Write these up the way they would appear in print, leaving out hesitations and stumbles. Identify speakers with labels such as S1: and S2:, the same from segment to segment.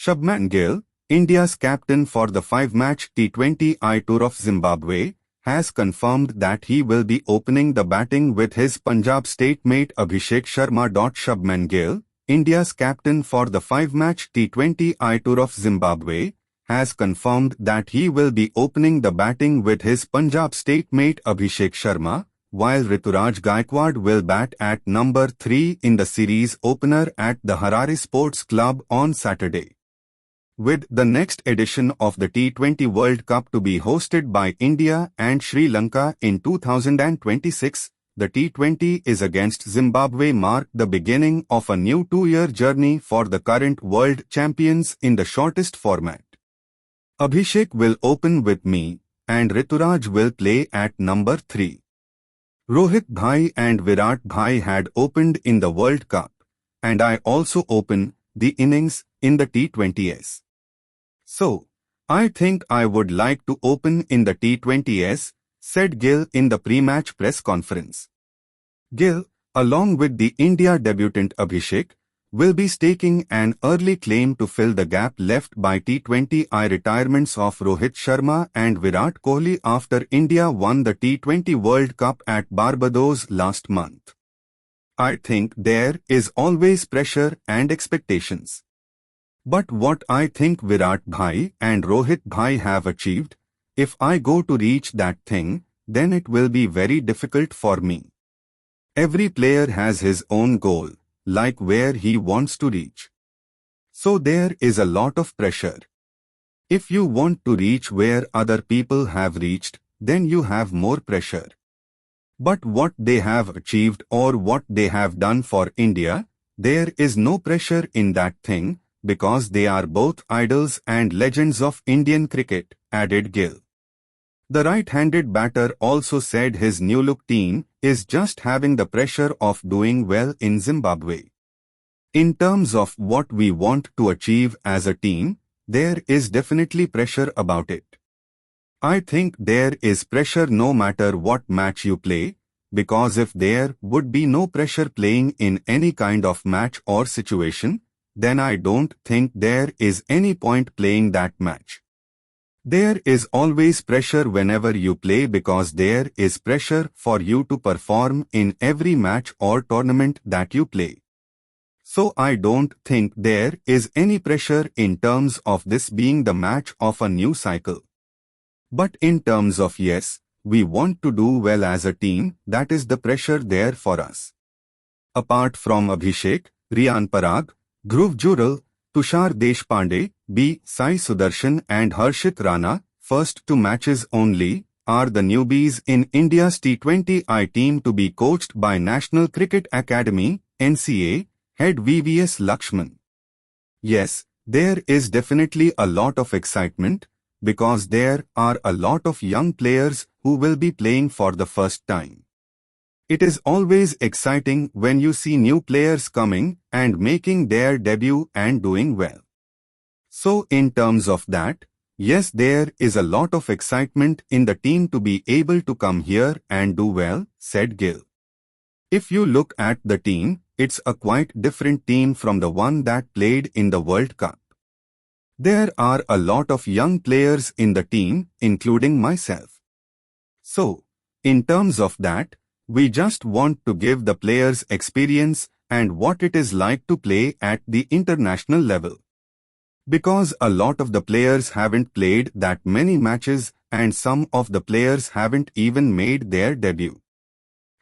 S1: Shubman Gill, India's captain for the 5-match T20I tour of Zimbabwe, has confirmed that he will be opening the batting with his Punjab state mate Abhishek Sharma. Shubman Gill, India's captain for the 5-match T20I tour of Zimbabwe, has confirmed that he will be opening the batting with his Punjab state mate Abhishek Sharma, while Ruturaj Gaikwad will bat at number 3 in the series opener at the Harare Sports Club on Saturday. With the next edition of the T20 World Cup to be hosted by India and Sri Lanka in 2026, the T20 is against Zimbabwe mark the beginning of a new 2-year journey for the current world champions in the shortest format. Abhishek will open with me, and Ruturaj will play at number 3. Rohit bhai and Virat bhai had opened in the World Cup, and I also open the innings in the T20s. So, I think I would like to open in the T20s, said Gill in the pre-match press conference. Gill, along with the India debutant Abhishek, will be staking an early claim to fill the gap left by T20I retirements of Rohit Sharma and Virat Kohli after India won the T20 World Cup at Barbados last month. I think there is always pressure and expectations. But what I think Virat bhai and Rohit bhai have achieved, if I go to reach that thing, then it will be very difficult for me. Every player has his own goal, like where he wants to reach. So there is a lot of pressure. If you want to reach where other people have reached, then you have more pressure. But what they have achieved or what they have done for India, there is no pressure in that thing, because they are both idols and legends of Indian cricket, added Gill. The right-handed batter also said his new-look team is just having the pressure of doing well in Zimbabwe. In terms of what we want to achieve as a team, there is definitely pressure about it. I think there is pressure no matter what match you play, because if there would be no pressure playing in any kind of match or situation, then I don't think there is any point playing that match. There is always pressure whenever you play because there is pressure for you to perform in every match or tournament that you play. So I don't think there is any pressure in terms of this being the match of a new cycle. But in terms of yes, we want to do well as a team, that is the pressure there for us. Apart from Abhishek, Riyan Parag, Dhruv Jurel, Tushar Deshpande, B. Sai Sudarshan and Harshit Rana, first 2 matches only, are the newbies in India's T20I team to be coached by National Cricket Academy, NCA, head VVS Lakshman. Yes, there is definitely a lot of excitement, because there are a lot of young players who will be playing for the first time. It is always exciting when you see new players coming and making their debut and doing well. So in terms of that, yes, there is a lot of excitement in the team to be able to come here and do well, said Gill. If you look at the team, it's a quite different team from the one that played in the World Cup. There are a lot of young players in the team, including myself. So, in terms of that, we just want to give the players experience and what it is like to play at the international level. Because a lot of the players haven't played that many matches and some of the players haven't even made their debut.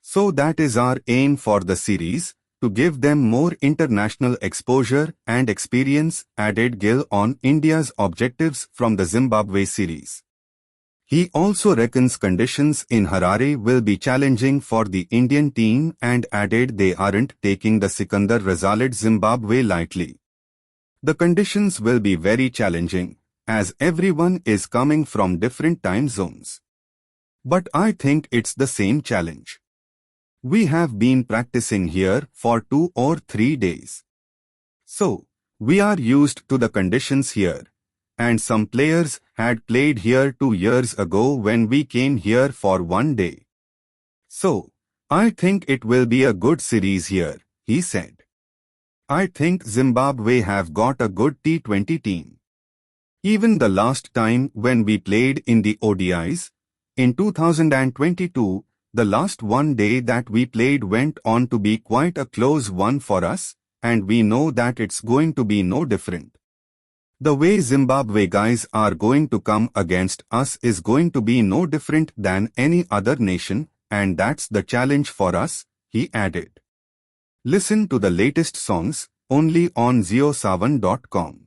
S1: So that is our aim for the series, to give them more international exposure and experience, added Gill on India's objectives from the Zimbabwe series. He also reckons conditions in Harare will be challenging for the Indian team and added they aren't taking the Sikandar Razalid Zimbabwe lightly. The conditions will be very challenging, as everyone is coming from different time zones. But I think it's the same challenge. We have been practicing here for 2 or 3 days. So, we are used to the conditions here. And some players had played here 2 years ago when we came here for 1 day. So, I think it will be a good series here, he said. I think Zimbabwe have got a good T20 team. Even the last time when we played in the ODIs, in 2022, the last one day that we played went on to be quite a close one for us, and we know that it's going to be no different. The way Zimbabwe guys are going to come against us is going to be no different than any other nation, and that's the challenge for us, he added. Listen to the latest songs, only on zeosavan.com.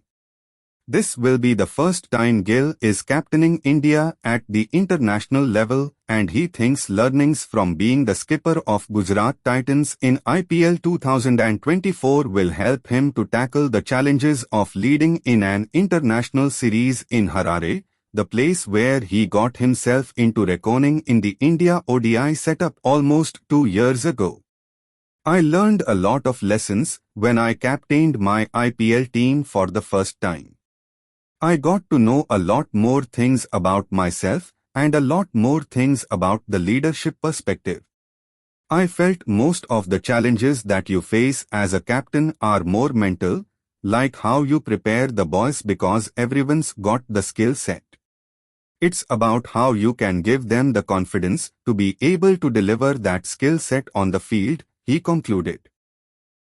S1: This will be the first time Gill is captaining India at the international level, and he thinks learnings from being the skipper of Gujarat Titans in IPL 2024 will help him to tackle the challenges of leading in an international series in Harare, the place where he got himself into reckoning in the India ODI setup almost 2 years ago. I learned a lot of lessons when I captained my IPL team for the first time. I got to know a lot more things about myself and a lot more things about the leadership perspective. I felt most of the challenges that you face as a captain are more mental, like how you prepare the boys because everyone's got the skill set. It's about how you can give them the confidence to be able to deliver that skill set on the field, he concluded.